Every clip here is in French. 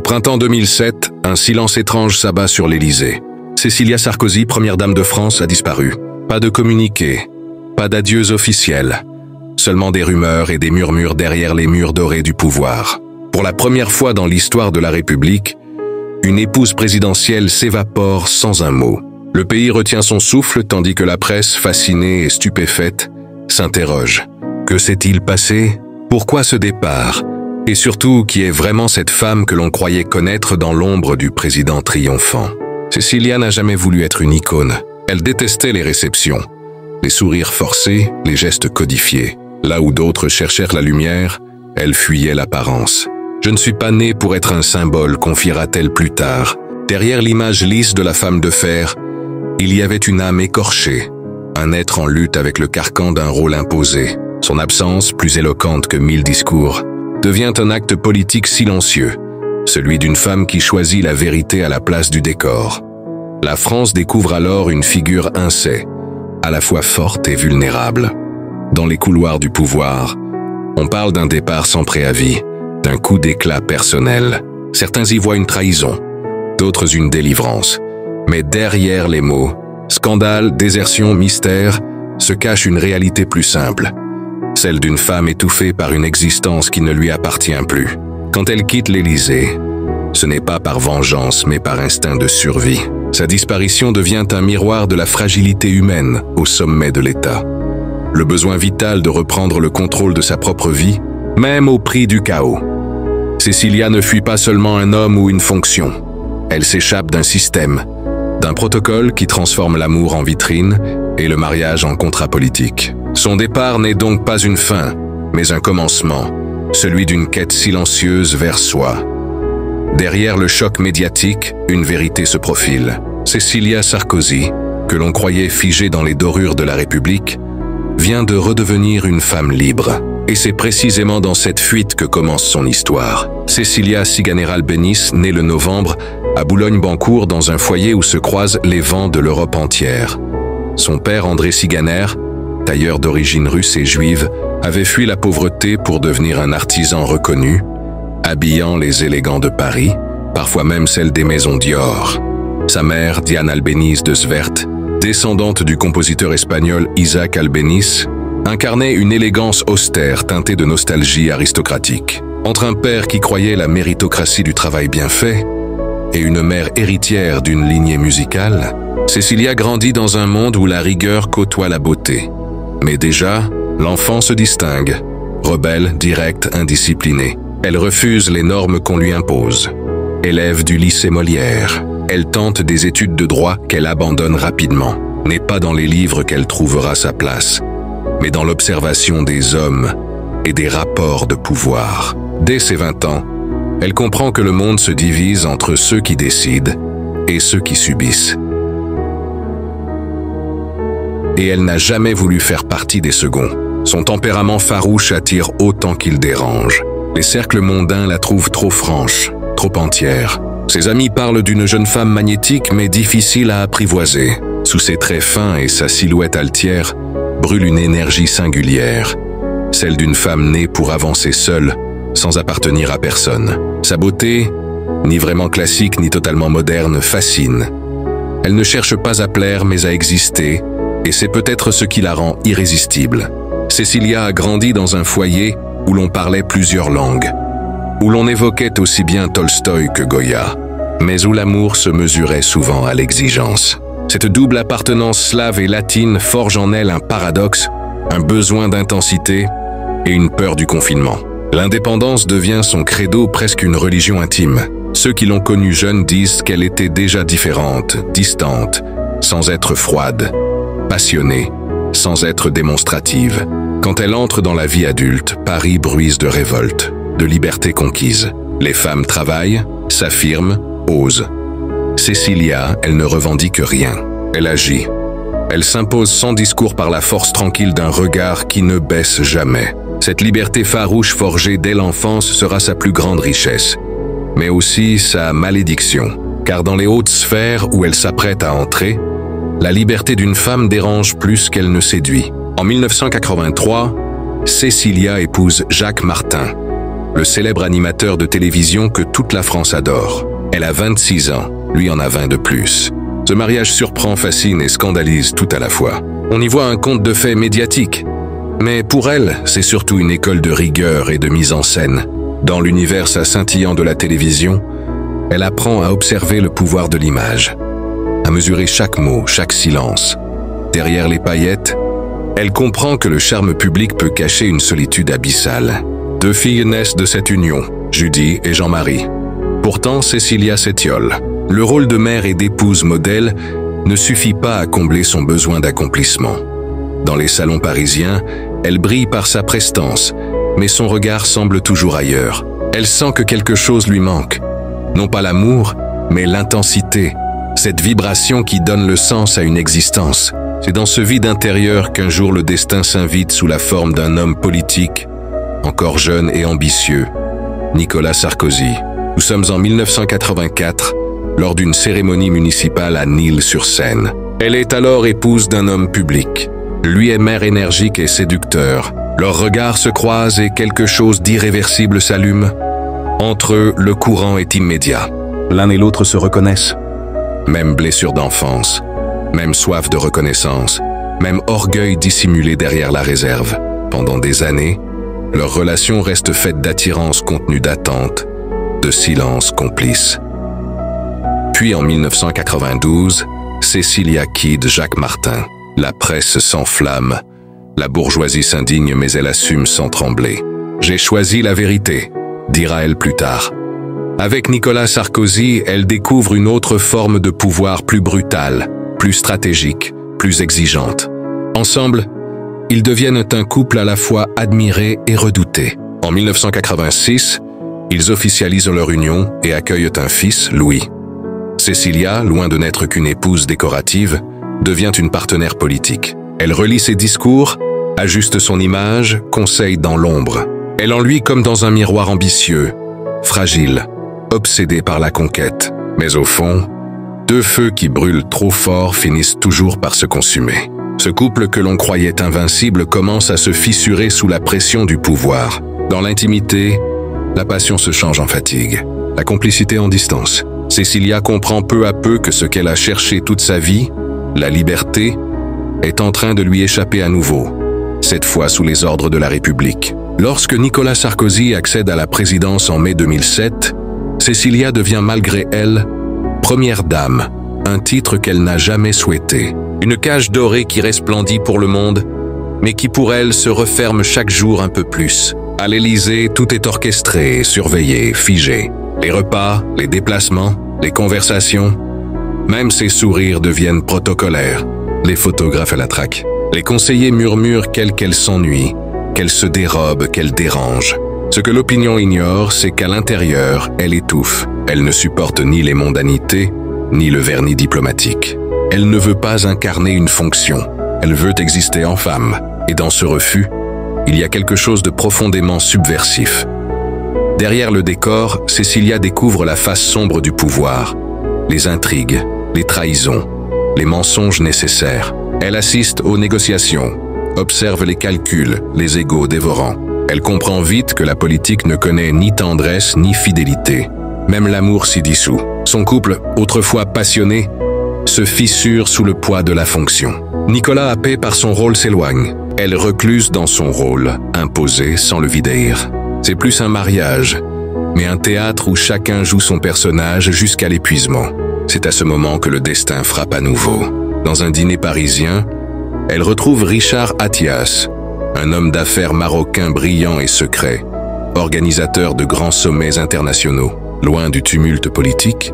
printemps 2007, un silence étrange s'abat sur l'Élysée. Cécilia Sarkozy, première dame de France, a disparu. Pas de communiqué, pas d'adieux officiels, seulement des rumeurs et des murmures derrière les murs dorés du pouvoir. Pour la première fois dans l'histoire de la République, une épouse présidentielle s'évapore sans un mot. Le pays retient son souffle tandis que la presse, fascinée et stupéfaite, s'interroge. Que s'est-il passé? Pourquoi ce départ? Et surtout, qui est vraiment cette femme que l'on croyait connaître dans l'ombre du président triomphant? Cécilia n'a jamais voulu être une icône. Elle détestait les réceptions, les sourires forcés, les gestes codifiés. Là où d'autres cherchèrent la lumière, elle fuyait l'apparence. « Je ne suis pas née pour être un symbole », confiera-t-elle plus tard. Derrière l'image lisse de la femme de fer, il y avait une âme écorchée, un être en lutte avec le carcan d'un rôle imposé. Son absence, plus éloquente que 1000 discours, devient un acte politique silencieux, celui d'une femme qui choisit la vérité à la place du décor. La France découvre alors une figure incée, à la fois forte et vulnérable. Dans les couloirs du pouvoir, on parle d'un départ sans préavis, d'un coup d'éclat personnel. Certains y voient une trahison, d'autres une délivrance. Mais derrière les mots, scandale, désertion, mystère, se cache une réalité plus simple, celle d'une femme étouffée par une existence qui ne lui appartient plus. Quand elle quitte l'Élysée, ce n'est pas par vengeance mais par instinct de survie. Sa disparition devient un miroir de la fragilité humaine au sommet de l'État. Le besoin vital de reprendre le contrôle de sa propre vie, même au prix du chaos. Cécilia ne fuit pas seulement un homme ou une fonction. Elle s'échappe d'un système, d'un protocole qui transforme l'amour en vitrine et le mariage en contrat politique. Son départ n'est donc pas une fin, mais un commencement, celui d'une quête silencieuse vers soi. Derrière le choc médiatique, une vérité se profile. Cécilia Sarkozy, que l'on croyait figée dans les dorures de la République, vient de redevenir une femme libre. Et c'est précisément dans cette fuite que commence son histoire. Cécilia Ciganer-Albéniz naît le novembre à Boulogne-Billancourt dans un foyer où se croisent les vents de l'Europe entière. Son père André Ciganer, tailleur d'origine russe et juive, avait fui la pauvreté pour devenir un artisan reconnu, habillant les élégants de Paris, parfois même celles des maisons Dior. Sa mère, Diane Albéniz de Svert, descendante du compositeur espagnol Isaac Albéniz, incarnait une élégance austère teintée de nostalgie aristocratique. Entre un père qui croyait la méritocratie du travail bien fait et une mère héritière d'une lignée musicale, Cécilia grandit dans un monde où la rigueur côtoie la beauté. Mais déjà, l'enfant se distingue, rebelle, directe, indisciplinée. Elle refuse les normes qu'on lui impose. Élève du lycée Molière, elle tente des études de droit qu'elle abandonne rapidement. N'est pas dans les livres qu'elle trouvera sa place, mais dans l'observation des hommes et des rapports de pouvoir. Dès ses 20 ans, elle comprend que le monde se divise entre ceux qui décident et ceux qui subissent. Et elle n'a jamais voulu faire partie des seconds. Son tempérament farouche attire autant qu'il dérange. Les cercles mondains la trouvent trop franche, trop entière. Ses amis parlent d'une jeune femme magnétique mais difficile à apprivoiser. Sous ses traits fins et sa silhouette altière, brûle une énergie singulière, celle d'une femme née pour avancer seule, sans appartenir à personne. Sa beauté, ni vraiment classique ni totalement moderne, fascine. Elle ne cherche pas à plaire mais à exister, et c'est peut-être ce qui la rend irrésistible. Cécilia a grandi dans un foyer où l'on parlait plusieurs langues, où l'on évoquait aussi bien Tolstoï que Goya, mais où l'amour se mesurait souvent à l'exigence. Cette double appartenance slave et latine forge en elle un paradoxe, un besoin d'intensité et une peur du confinement. L'indépendance devient son credo, presque une religion intime. Ceux qui l'ont connue jeune disent qu'elle était déjà différente, distante, sans être froide, passionnée, sans être démonstrative. Quand elle entre dans la vie adulte, Paris bruise de révolte, de liberté conquise. Les femmes travaillent, s'affirment, osent. Cécilia, elle ne revendique rien. Elle agit. Elle s'impose sans discours par la force tranquille d'un regard qui ne baisse jamais. Cette liberté farouche forgée dès l'enfance sera sa plus grande richesse, mais aussi sa malédiction, car dans les hautes sphères où elle s'apprête à entrer, la liberté d'une femme dérange plus qu'elle ne séduit. En 1983, Cécilia épouse Jacques Martin, le célèbre animateur de télévision que toute la France adore. Elle a 26 ans, lui en a 20 de plus. Ce mariage surprend, fascine et scandalise tout à la fois. On y voit un conte de fées médiatique. Mais pour elle, c'est surtout une école de rigueur et de mise en scène. Dans l'univers scintillant de la télévision, elle apprend à observer le pouvoir de l'image, à mesurer chaque mot, chaque silence. Derrière les paillettes, elle comprend que le charme public peut cacher une solitude abyssale. 2 filles naissent de cette union, Judy et Jean-Marie. Pourtant, Cécilia s'étiole. Le rôle de mère et d'épouse modèle ne suffit pas à combler son besoin d'accomplissement. Dans les salons parisiens, elle brille par sa prestance, mais son regard semble toujours ailleurs. Elle sent que quelque chose lui manque. Non pas l'amour, mais l'intensité, cette vibration qui donne le sens à une existence. C'est dans ce vide intérieur qu'un jour le destin s'invite sous la forme d'un homme politique, encore jeune et ambitieux, Nicolas Sarkozy. Nous sommes en 1984, lors d'une cérémonie municipale à Nil-sur-Seine. Elle est alors épouse d'un homme public. Lui est maire énergique et séducteur. Leurs regards se croisent et quelque chose d'irréversible s'allume. Entre eux, le courant est immédiat. L'un et l'autre se reconnaissent. Même blessure d'enfance, même soif de reconnaissance, même orgueil dissimulé derrière la réserve. Pendant des années, leur relation reste faite d'attirance contenue d'attente, de silence complice. Puis en 1992, Cécilia quitte Jacques Martin. La presse s'enflamme. La bourgeoisie s'indigne, mais elle assume sans trembler. « J'ai choisi la vérité », dira-elle plus tard. Avec Nicolas Sarkozy, elle découvre une autre forme de pouvoir plus brutale, plus stratégique, plus exigeante. Ensemble, ils deviennent un couple à la fois admiré et redouté. En 1986, ils officialisent leur union et accueillent un fils, Louis. Cécilia, loin de n'être qu'une épouse décorative, devient une partenaire politique. Elle relit ses discours, ajuste son image, conseille dans l'ombre. Elle en lui comme dans un miroir ambitieux, fragile, obsédé par la conquête. Mais au fond, 2 feux qui brûlent trop fort finissent toujours par se consumer. Ce couple que l'on croyait invincible commence à se fissurer sous la pression du pouvoir. Dans l'intimité, la passion se change en fatigue, la complicité en distance. Cécilia comprend peu à peu que ce qu'elle a cherché toute sa vie, la liberté, est en train de lui échapper à nouveau, cette fois sous les ordres de la République. Lorsque Nicolas Sarkozy accède à la présidence en mai 2007, Cécilia devient malgré elle première dame, un titre qu'elle n'a jamais souhaité. Une cage dorée qui resplendit pour le monde, mais qui pour elle se referme chaque jour un peu plus. À l'Élysée, tout est orchestré, surveillé, figé. Les repas, les déplacements, les conversations, même ses sourires deviennent protocolaires. Les photographes à la traque. Les conseillers murmurent qu'elle s'ennuie, qu'elle se dérobe, qu'elle dérange. Ce que l'opinion ignore, c'est qu'à l'intérieur, elle étouffe. Elle ne supporte ni les mondanités, ni le vernis diplomatique. Elle ne veut pas incarner une fonction. Elle veut exister en femme. Et dans ce refus, il y a quelque chose de profondément subversif. Derrière le décor, Cécilia découvre la face sombre du pouvoir, les intrigues, les trahisons, les mensonges nécessaires. Elle assiste aux négociations, observe les calculs, les égos dévorants. Elle comprend vite que la politique ne connaît ni tendresse ni fidélité. Même l'amour s'y dissout. Son couple, autrefois passionné, se fissure sous le poids de la fonction. Nicolas, happé par son rôle, s'éloigne. Elle recluse dans son rôle, imposée sans le vidéir. C'est plus un mariage, mais un théâtre où chacun joue son personnage jusqu'à l'épuisement. C'est à ce moment que le destin frappe à nouveau. Dans un dîner parisien, elle retrouve Richard Attias, un homme d'affaires marocain brillant et secret, organisateur de grands sommets internationaux. Loin du tumulte politique,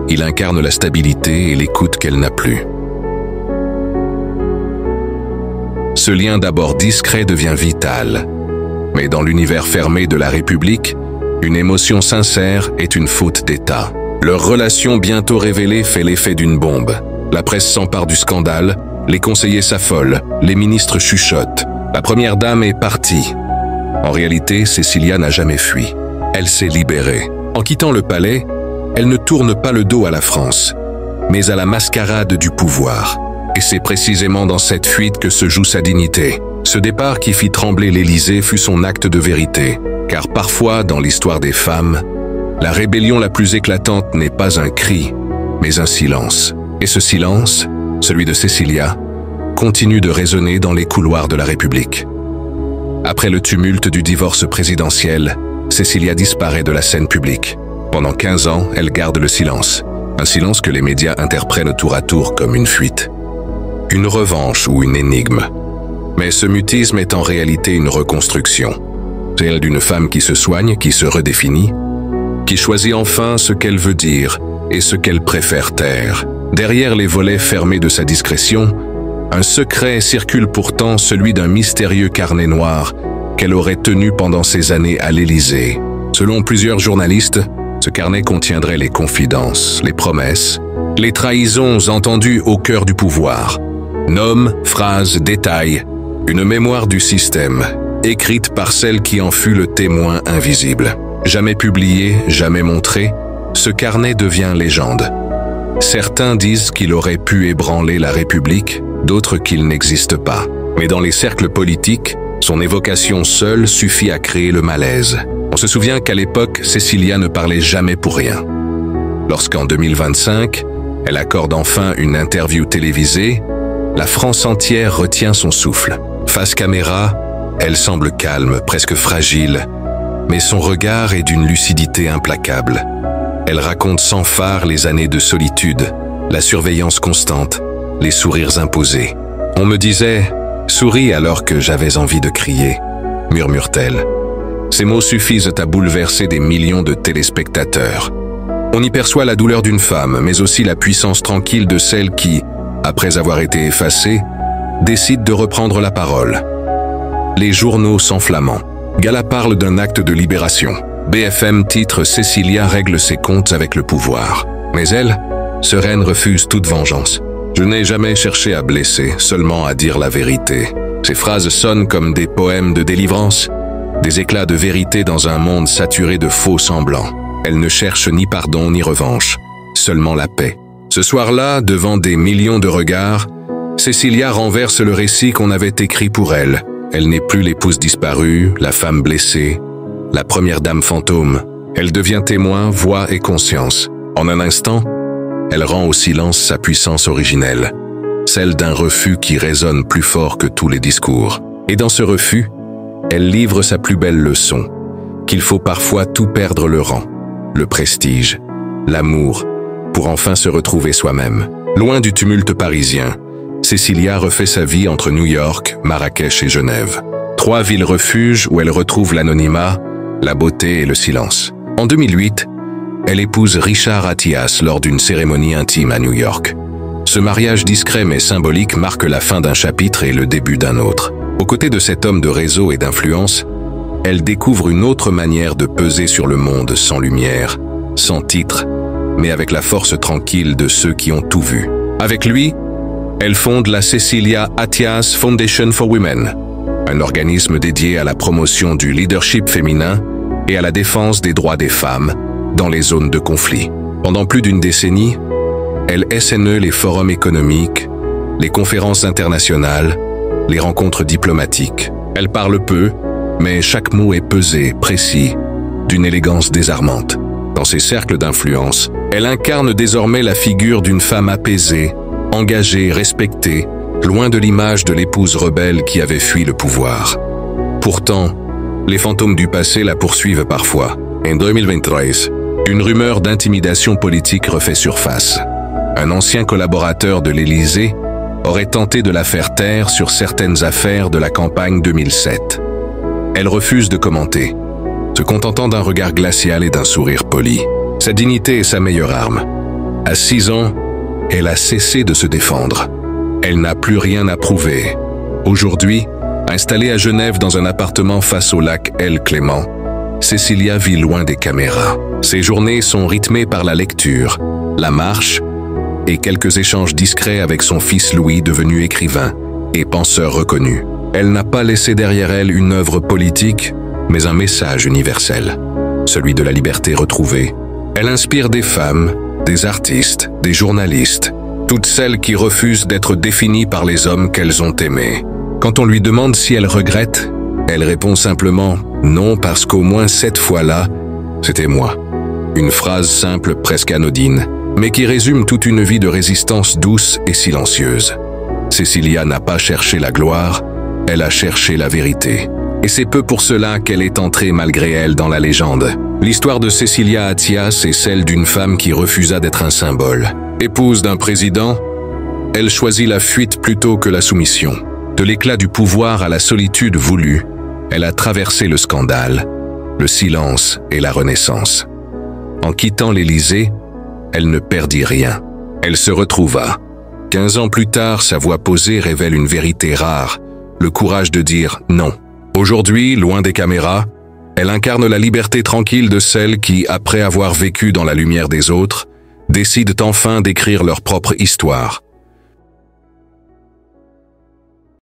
il incarne la stabilité et l'écoute qu'elle n'a plus. Ce lien d'abord discret devient vital. Mais dans l'univers fermé de la République, une émotion sincère est une faute d'État. Leur relation bientôt révélée fait l'effet d'une bombe. La presse s'empare du scandale, les conseillers s'affolent, les ministres chuchotent. La première dame est partie. En réalité, Cécilia n'a jamais fui. Elle s'est libérée. En quittant le palais, elle ne tourne pas le dos à la France, mais à la mascarade du pouvoir. Et c'est précisément dans cette fuite que se joue sa dignité. Ce départ qui fit trembler l'Élysée fut son acte de vérité, car parfois, dans l'histoire des femmes, la rébellion la plus éclatante n'est pas un cri, mais un silence. Et ce silence, celui de Cecilia, continue de résonner dans les couloirs de la République. Après le tumulte du divorce présidentiel, Cecilia disparaît de la scène publique. Pendant 15 ans, elle garde le silence. Un silence que les médias interprètent tour à tour comme une fuite, une revanche ou une énigme. Mais ce mutisme est en réalité une reconstruction. Celle d'une femme qui se soigne, qui se redéfinit, qui choisit enfin ce qu'elle veut dire et ce qu'elle préfère taire. Derrière les volets fermés de sa discrétion, un secret circule pourtant, celui d'un mystérieux carnet noir qu'elle aurait tenu pendant ces années à l'Élysée. Selon plusieurs journalistes, ce carnet contiendrait les confidences, les promesses, les trahisons entendues au cœur du pouvoir. Noms, phrases, détails, une mémoire du système, écrite par celle qui en fut le témoin invisible. Jamais publié, jamais montré, ce carnet devient légende. Certains disent qu'il aurait pu ébranler la République, d'autres qu'il n'existe pas. Mais dans les cercles politiques, son évocation seule suffit à créer le malaise. On se souvient qu'à l'époque, Cecilia ne parlait jamais pour rien. Lorsqu'en 2025, elle accorde enfin une interview télévisée, la France entière retient son souffle. Face caméra, elle semble calme, presque fragile, mais son regard est d'une lucidité implacable. Elle raconte sans phare les années de solitude, la surveillance constante, les sourires imposés. On me disait « Souris alors que j'avais envie de crier », murmure-t-elle. Ces mots suffisent à bouleverser des millions de téléspectateurs. On y perçoit la douleur d'une femme, mais aussi la puissance tranquille de celle qui, après avoir été effacée, décide de reprendre la parole. Les journaux s'enflammant. Gala parle d'un acte de libération. BFM titre « Cecilia règle ses comptes avec le pouvoir ». Mais elle, sereine, refuse toute vengeance. « Je n'ai jamais cherché à blesser, seulement à dire la vérité ». Ces phrases sonnent comme des poèmes de délivrance, des éclats de vérité dans un monde saturé de faux semblants. Elle ne cherche ni pardon ni revanche, seulement la paix. Ce soir-là, devant des millions de regards, Cecilia renverse le récit qu'on avait écrit pour elle. Elle n'est plus l'épouse disparue, la femme blessée, la première dame fantôme. Elle devient témoin, voix et conscience. En un instant, elle rend au silence sa puissance originelle, celle d'un refus qui résonne plus fort que tous les discours. Et dans ce refus, elle livre sa plus belle leçon, qu'il faut parfois tout perdre le rang, le prestige, l'amour, pour enfin se retrouver soi-même. Loin du tumulte parisien, Cecilia refait sa vie entre New York, Marrakech et Genève. 3 villes refuges où elle retrouve l'anonymat, la beauté et le silence. En 2008, elle épouse Richard Attias lors d'une cérémonie intime à New York. Ce mariage discret mais symbolique marque la fin d'un chapitre et le début d'un autre. Aux côtés de cet homme de réseau et d'influence, elle découvre une autre manière de peser sur le monde sans lumière, sans titre, mais avec la force tranquille de ceux qui ont tout vu. Avec lui, elle fonde la Cecilia Attias Foundation for Women, un organisme dédié à la promotion du leadership féminin et à la défense des droits des femmes dans les zones de conflit. Pendant plus d'une décennie, elle SNE les forums économiques, les conférences internationales, les rencontres diplomatiques. Elle parle peu, mais chaque mot est pesé, précis, d'une élégance désarmante. Dans ces cercles d'influence, elle incarne désormais la figure d'une femme apaisée, engagée, respectée, loin de l'image de l'épouse rebelle qui avait fui le pouvoir. Pourtant, les fantômes du passé la poursuivent parfois. En 2023, une rumeur d'intimidation politique refait surface. Un ancien collaborateur de l'Élysée aurait tenté de la faire taire sur certaines affaires de la campagne 2007. Elle refuse de commenter, se contentant d'un regard glacial et d'un sourire poli. Sa dignité est sa meilleure arme. À 6 ans, elle a cessé de se défendre. Elle n'a plus rien à prouver. Aujourd'hui, installée à Genève dans un appartement face au lac El Clément, Cecilia vit loin des caméras. Ses journées sont rythmées par la lecture, la marche et quelques échanges discrets avec son fils Louis, devenu écrivain et penseur reconnu. Elle n'a pas laissé derrière elle une œuvre politique, mais un message universel, celui de la liberté retrouvée. Elle inspire des femmes, des artistes, des journalistes, toutes celles qui refusent d'être définies par les hommes qu'elles ont aimés. Quand on lui demande si elle regrette, elle répond simplement « non parce qu'au moins cette fois-là, c'était moi ». Une phrase simple, presque anodine, mais qui résume toute une vie de résistance douce et silencieuse. Cecilia n'a pas cherché la gloire, elle a cherché la vérité. Et c'est peu pour cela qu'elle est entrée malgré elle dans la légende. L'histoire de Cecilia Attias est celle d'une femme qui refusa d'être un symbole. Épouse d'un président, elle choisit la fuite plutôt que la soumission. De l'éclat du pouvoir à la solitude voulue, elle a traversé le scandale, le silence et la renaissance. En quittant l'Élysée, elle ne perdit rien. Elle se retrouva. 15 ans plus tard, sa voix posée révèle une vérité rare, le courage de dire non. Aujourd'hui, loin des caméras, elle incarne la liberté tranquille de celles qui, après avoir vécu dans la lumière des autres, décident enfin d'écrire leur propre histoire.